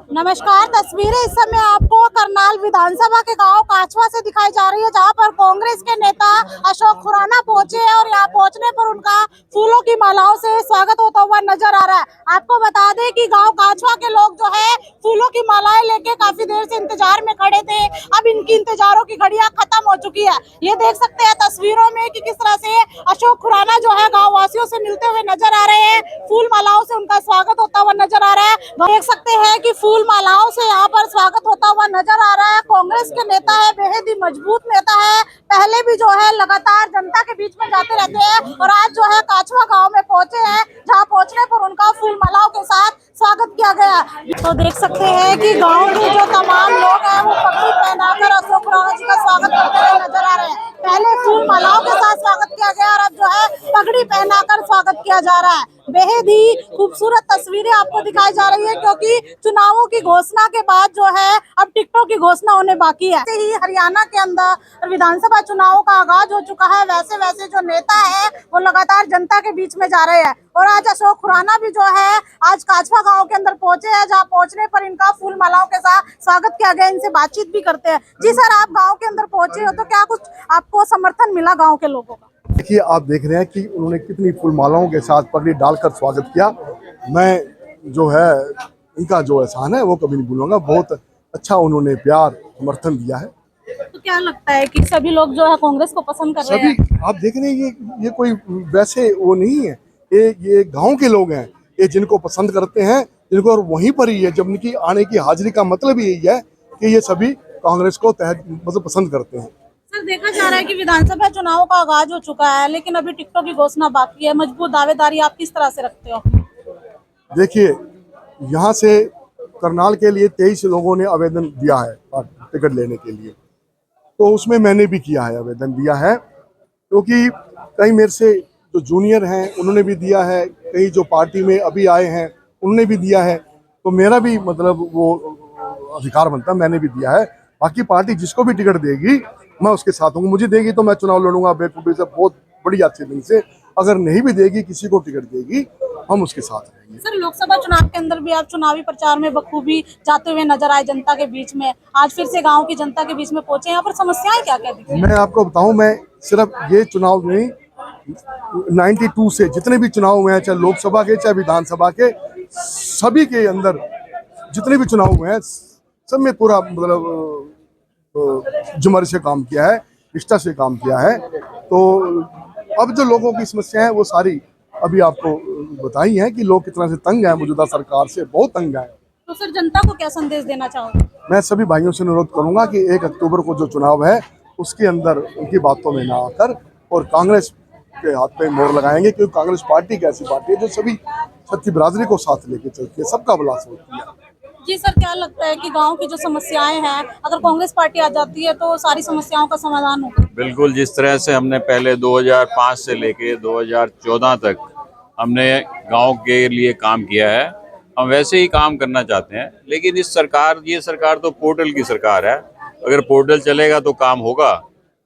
नमस्कार। तस्वीरें इस समय आपको करनाल विधानसभा के गांव काछवा से दिखाई जा रही है, जहां पर कांग्रेस के नेता अशोक खुराना पहुंचे हैं और यहां पहुंचने पर उनका फूलों की मालाओं से स्वागत होता हुआ नजर आ रहा है। आपको बता दें कि गांव काछवा के लोग जो है फूलों की मालाएं लेके काफी देर से इंतजार में खड़े थे। अब इनकी इंतजारों की घड़ियां खत्म हो चुकी है। ये देख सकते हैं तस्वीरों में कि किस तरह से अशोक खुराना जो है गाँव वासियों से मिलते हुए नजर आ रहे हैं। फूल मालाओं से उनका स्वागत होता हुआ नजर आ रहा है। देख सकते हैं कि फूल मालाओं से यहाँ पर स्वागत होता हुआ नजर आ रहा है। कांग्रेस के नेता है, बेहद ही मजबूत नेता है। पहले भी जो है लगातार जनता के बीच में जाते रहते हैं और आज जो है काछवा गांव में पहुंचे हैं, जहां पहुंचने पर उनका फूल मालाओं के साथ स्वागत किया गया। तो देख सकते हैं कि गांव के जो तमाम लोग हैं वो पगड़ी पहनाकर अशोक खुराना जी का स्वागत करते हुए नजर आ रहे हैं। पहले फूल मालाओं के साथ स्वागत किया गया और अब जो है पगड़ी पहनाकर स्वागत किया जा रहा है। बेहद ही खूबसूरत तस्वीरें आपको दिखाई जा रही है, क्योंकि चुनावों की घोषणा के बाद जो है अब टिकटों की घोषणा होने बाकी है। ऐसे ही हरियाणा के अंदर विधानसभा चुनावों का आगाज हो चुका है। वैसे वैसे जो नेता है वो लगातार जनता के बीच में जा रहे हैं और आज अशोक खुराना भी जो है आज काछवा गांव के अंदर पहुंचे हैं, जहां पहुंचने पर इनका फूल मालाओं के साथ स्वागत किया गया। इनसे बातचीत भी करते हैं। जी सर, आप गाँव के अंदर पहुंचे हो तो क्या कुछ आपको समर्थन मिला गाँव के लोगों का? देखिए, आप देख रहे हैं कि उन्होंने कितनी फूल मालाओं के साथ पगड़ी डालकर स्वागत किया। मैं जो है इनका जो एहसान है वो कभी नहीं भूलूंगा। बहुत अच्छा उन्होंने प्यार समर्थन दिया है। तो क्या लगता है कि सभी लोग जो है कांग्रेस को पसंद कर रहे हैं? सभी आप देख रहे हैं, ये कोई वैसे वो नहीं है। ये गांव के लोग हैं, ये जिनको पसंद करते हैं, जिनको और वहीं पर ही है। जब इनकी आने की हाजिरी का मतलब यही है कि ये सभी कांग्रेस को मतलब पसंद करते हैं। सर, देखा जा रहा है कि विधानसभा चुनाव का आगाज हो चुका है, लेकिन अभी टिकटों की घोषणा बाकी है। मजबूत दावेदारी आप किस तरह से रखते हो? देखिए, यहाँ से करनाल के लिए 23 लोगों ने आवेदन दिया है टिकट लेने के लिए, तो उसमें मैंने भी किया है, आवेदन दिया है। क्योंकि कई मेरे से जो जूनियर हैं उन्होंने भी दिया है, कई जो पार्टी में अभी आए हैं उन्होंने भी दिया है, तो मेरा भी मतलब वो अधिकार बनता है, मैंने भी दिया है। बाकी पार्टी जिसको भी टिकट देगी मैं उसके साथ हूँ। मुझे देगी तो मैं चुनाव लड़ूंगा बेखूबी से, बहुत बड़ी अच्छे दिन से। अगर नहीं भी देगी, किसी को टिकट देगी, हम उसके साथ रहेंगे। सर, लोकसभा चुनाव के अंदर भी आप चुनावी प्रचार में बखूबी जाते हुए नजर आए जनता के बीच में। आज फिर से गांव की जनता के बीच में पहुंचे। यहाँ पर समस्याएं क्या क्या दिखी? मैं आपको बताऊं, मैं सिर्फ ये चुनाव नहीं, 92 से जितने भी चुनाव हुए हैं, चाहे लोकसभा के चाहे विधानसभा के, सभी के अंदर जितने भी चुनाव हुए हैं सब में पूरा मतलब जुमर से काम किया है, निष्ठा से काम किया है। तो अब जो लोगों की समस्याएं हैं वो सारी अभी आपको बताई हैं कि लोग कितना से तंग हैं, मौजूदा सरकार से बहुत तंग हैं। तो सर, जनता को क्या संदेश देना चाहोगे? मैं सभी भाइयों से अनुरोध करूंगा कि 1 अक्टूबर को जो चुनाव है उसके अंदर उनकी बातों में ना आकर और कांग्रेस के हाथ पे मोहर लगाएंगे, क्योंकि कांग्रेस पार्टी एक ऐसी पार्टी है जो सभी छत्ती बिरादरी को साथ लेके चलती है, सबका भला सोचती है। जी सर, क्या लगता है कि गांव की जो समस्याएं हैं, अगर कांग्रेस पार्टी आ जाती है तो सारी समस्याओं का समाधान होगा? बिल्कुल, जिस तरह से हमने पहले 2005 से लेके 2014 तक हमने गांव के लिए काम किया है, हम वैसे ही काम करना चाहते हैं। लेकिन ये सरकार तो पोर्टल की सरकार है। अगर पोर्टल चलेगा तो काम होगा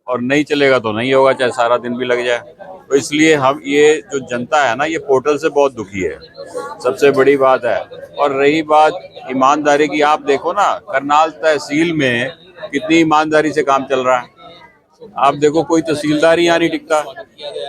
और नहीं चलेगा तो नहीं होगा, चाहे सारा दिन भी लग जाए। तो इसलिए हम ये जो जनता है ना, ये पोर्टल से बहुत दुखी है, सबसे बड़ी बात है। और रही बात ईमानदारी की, आप देखो ना करनाल तहसील में कितनी ईमानदारी से काम चल रहा है। आप देखो, कोई तहसीलदार यहाँ नहीं टिकता।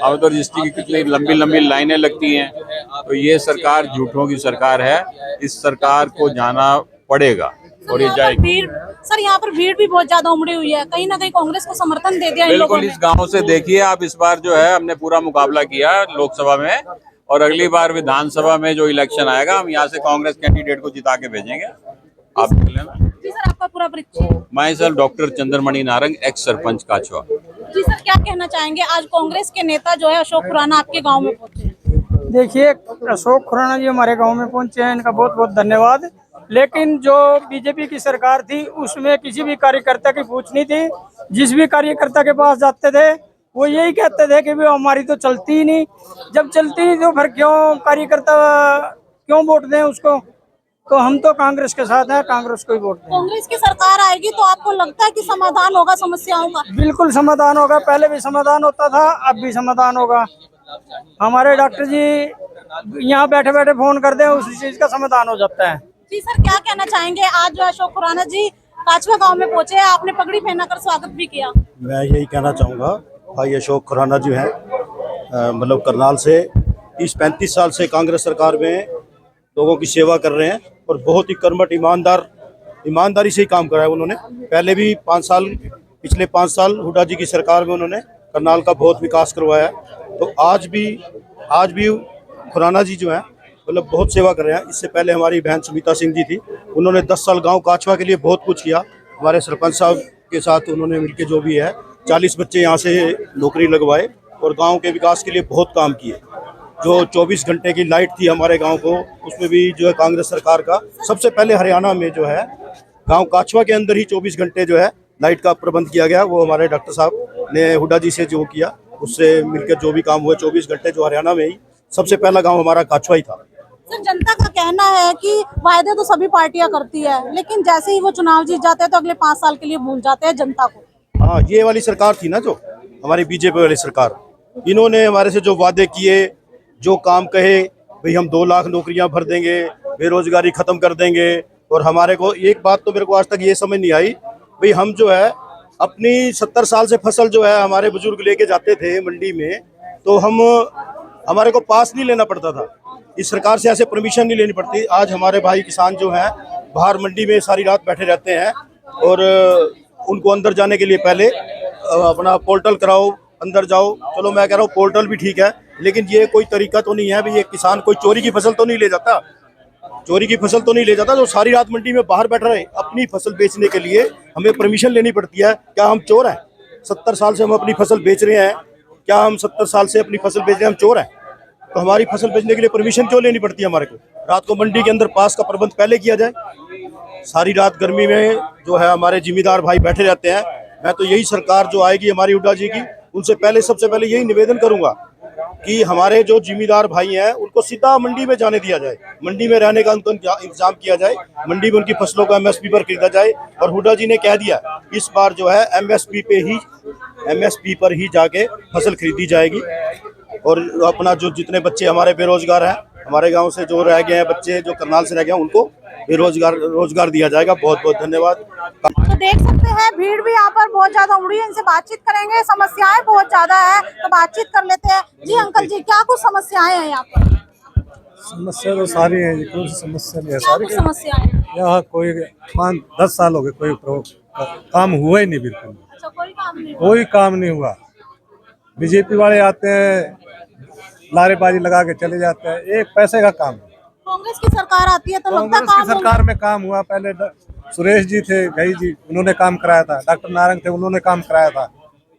अब तो रजिस्ट्री की कितनी लंबी लंबी लाइनें लगती हैं। तो ये सरकार झूठों की सरकार है, इस सरकार को जाना पड़ेगा और ये जाएगी। सर, यहाँ पर भीड़ भी बहुत ज्यादा उमड़ी हुई है, कहीं ना कहीं कांग्रेस को समर्थन दे दिया इन लोगों बिल्कुल, ने। इस गांव से देखिए आप, इस बार जो है हमने पूरा मुकाबला किया लोकसभा में, और अगली बार विधानसभा में जो इलेक्शन आएगा हम यहाँ से कांग्रेस कैंडिडेट को जिता के भेजेंगे। आप देख लेना। जी सर, आपका पूरा परिचय? मैं sir doctor Chandramani Narang, ex sarpanch Kachhwa. जी सर, क्या कहना चाहेंगे, आज कांग्रेस के नेता जो है अशोक खुराना आपके गांव में पहुंचे? देखिए, अशोक खुराना जी हमारे गांव में पहुंचे हैं, इनका बहुत बहुत धन्यवाद। लेकिन जो बीजेपी की सरकार थी उसमें किसी भी कार्यकर्ता की पूछ नहीं थी। जिस भी कार्यकर्ता के पास जाते थे वो यही कहते थे कि वो हमारी तो चलती ही नहीं। जब चलती नहीं तो फिर क्यों कार्यकर्ता क्यों वोट दें उसको? तो हम तो कांग्रेस के साथ हैं, कांग्रेस को ही वोट दें। कांग्रेस की सरकार आएगी तो आपको लगता है कि समाधान होगा समस्याओं का? बिल्कुल समाधान होगा, पहले भी समाधान होता था, अब भी समाधान होगा। हमारे डॉक्टर जी यहाँ बैठे बैठे फोन कर दें, उस चीज का समाधान हो जाता है। जी सर, क्या कहना चाहेंगे? आज जो अशोक खुराना जी काचवा गांव में पहुंचे हैं, आपने पगड़ी पहनाकर स्वागत भी किया। मैं यही कहना चाहूँगा, भाई अशोक खुराना जो है मतलब करनाल से 30-35 साल से कांग्रेस सरकार में लोगों की सेवा कर रहे हैं और बहुत ही कर्मठ ईमानदारी से ही काम करा है उन्होंने। पहले भी 5 साल, पिछले 5 साल हुड्डा जी की सरकार में उन्होंने करनाल का बहुत विकास करवाया है। तो आज भी खुराना जी जो है मतलब बहुत सेवा कर रहे हैं। इससे पहले हमारी बहन सुमिता सिंह जी थी, उन्होंने 10 साल गांव काचवा के लिए बहुत कुछ किया। हमारे सरपंच साहब के साथ उन्होंने मिलकर जो भी है 40 बच्चे यहाँ से नौकरी लगवाए और गांव के विकास के लिए बहुत काम किए। जो 24 घंटे की लाइट थी हमारे गांव को, उसमें भी जो है कांग्रेस सरकार का सबसे पहले हरियाणा में जो है गांव काचवा के अंदर ही 24 घंटे जो है लाइट का प्रबंध किया गया। वो हमारे डॉक्टर साहब ने हुड्डा जी से जो किया, उससे मिलकर जो भी काम हुए 24 घंटे जो हरियाणा में ही सबसे पहला गाँव हमारा काचवा ही था। सर, जनता का कहना है कि वायदे तो सभी पार्टियां करती है, लेकिन जैसे ही वो चुनाव जीत जाते हैं तो अगले 5 साल के लिए भूल जाते हैं जनता को। हाँ, ये वाली सरकार थी ना, जो हमारी बीजेपी वाली सरकार, इन्होंने हमारे से जो वादे किए, जो काम कहे, भाई हम 2 लाख नौकरियां भर देंगे, बेरोजगारी खत्म कर देंगे। और हमारे को एक बात तो मेरे को आज तक ये समझ नहीं आई, भाई हम जो है अपनी 70 साल से फसल जो है हमारे बुजुर्ग लेके जाते थे मंडी में, तो हमारे को पास नहीं लेना पड़ता था, इस सरकार से ऐसे परमिशन नहीं लेनी पड़ती। आज हमारे भाई किसान जो हैं बाहर मंडी में सारी रात बैठे रहते हैं और उनको अंदर जाने के लिए पहले अपना पोर्टल कराओ, अंदर जाओ। चलो मैं कह रहा हूँ पोर्टल भी ठीक है, लेकिन ये कोई तरीका तो नहीं है भाई। ये किसान कोई चोरी की फसल तो नहीं ले जाता, जो सारी रात मंडी में बाहर बैठ रहे अपनी फसल बेचने के लिए हमें परमिशन लेनी पड़ती है। क्या हम चोर हैं? 70 साल से हम अपनी फसल बेच रहे हैं, क्या हम 70 साल से अपनी फसल बेच रहे हैं हम चोर हैं? तो हमारी फसल बेचने के लिए परमिशन क्यों लेनी पड़ती है हमारे को? रात को मंडी के अंदर पास का प्रबंध पहले किया जाए। सारी रात गर्मी में जो है हमारे जिम्मेदार भाई बैठे रहते हैं। मैं तो यही सरकार जो आएगी हमारी हुड्डा जी की, उनसे सबसे पहले यही निवेदन करूंगा कि हमारे जो जिम्मेदार भाई हैं उनको सीधा मंडी में जाने दिया जाए, मंडी में रहने का उनको इंतजाम किया जाए, मंडी में उनकी फसलों को MSP पर खरीदा जाए। और हुड्डा जी ने कह दिया इस बार जो है MSP पर ही जाके फसल खरीदी जाएगी। और अपना जो जितने बच्चे हमारे बेरोजगार हैं, हमारे गांव से जो रह गए हैं बच्चे, जो करनाल से रह गए हैं, उनको रोजगार दिया जाएगा। बहुत बहुत धन्यवाद। तो देख सकते हैं भीड़ भी यहाँ पर बहुत ज्यादा उमड़ी है, इनसे बातचीत करेंगे। समस्याएं बहुत ज्यादा है तो बातचीत कर लेते हैं। जी अंकल जी, क्या कुछ समस्याएं हैं यहाँ पर? समस्या तो सारी है, कोई समस्या नहीं है। क्या कुछ समस्याएं हैं? यहाँ कोई 5-10 साल हो गए कोई काम हुआ ही नहीं, बिल्कुल अच्छा, कोई काम नहीं हुआ? कोई काम नहीं हुआ। बीजेपी वाले आते हैं, लारेबाजी लगा के चले जाते हैं, एक पैसे का काम। कांग्रेस की सरकार आती है तो लगता कांग्रेस की सरकार में काम हुआ। पहले सुरेश जी थे, गई जी, उन्होंने काम कराया था। डॉक्टर नारायण थे, उन्होंने काम कराया था।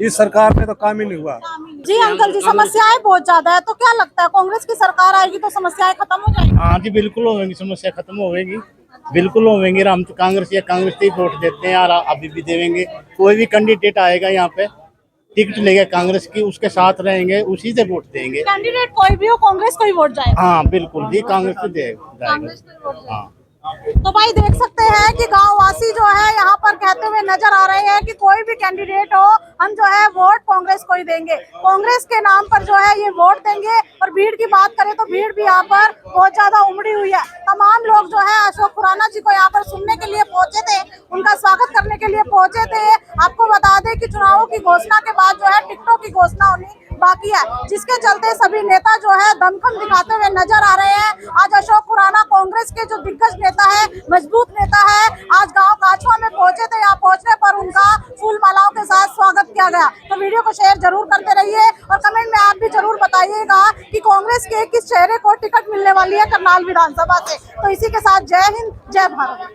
इस सरकार में तो काम ही नहीं हुआ। जी अंकल जी, समस्याएं बहुत ज्यादा है, तो क्या लगता है कांग्रेस की सरकार आएगी तो समस्याएं खत्म हो जाएंगी? हाँ जी, बिल्कुल होगी, समस्या खत्म होगी, बिल्कुल होंगे। हम तो कांग्रेस से ही वोट देते हैं और अभी भी देंगे। कोई भी कैंडिडेट आएगा यहाँ पे, टिकट लेगा कांग्रेस की, उसके साथ रहेंगे, उसी से वोट देंगे। कैंडिडेट कोई भी हो, कांग्रेस को ही वोट जाएगा? हाँ बिल्कुल जी, कांग्रेस को देगा। हाँ, तो भाई देख सकते हैं कि गांववासी जो है यहाँ पर कहते हुए नजर आ रहे हैं कि कोई भी कैंडिडेट हो, हम जो है वोट कांग्रेस को ही देंगे, कांग्रेस के नाम पर जो है ये वोट देंगे। और भीड़ की बात करें तो भीड़ भी यहाँ पर बहुत ज्यादा उमड़ी हुई है। तमाम लोग जो है अशोक खुराना जी को यहाँ पर सुनने के लिए पहुंचे थे, उनका स्वागत करने के लिए पहुंचे थे। आपको बता दें कि चुनावों की घोषणा के बाद जो है टिकटों की घोषणा होनी बाकी है, जिसके चलते सभी नेता जो है दमखम दिखाते हुए नजर आ रहे हैं। आज अशोक खुराना कांग्रेस के जो दिग्गज नेता है, मजबूत नेता है, आज गांव काचवा में पहुंचे थे। यहाँ पहुंचने पर उनका फूल मालाओं के साथ स्वागत किया गया। तो वीडियो को शेयर जरूर करते रहिए और कमेंट में आप भी जरूर बताइएगा कि कांग्रेस के किस चेहरे को टिकट मिलने वाली है करनाल विधानसभा से। तो इसी के साथ जय हिंद, जय भारत।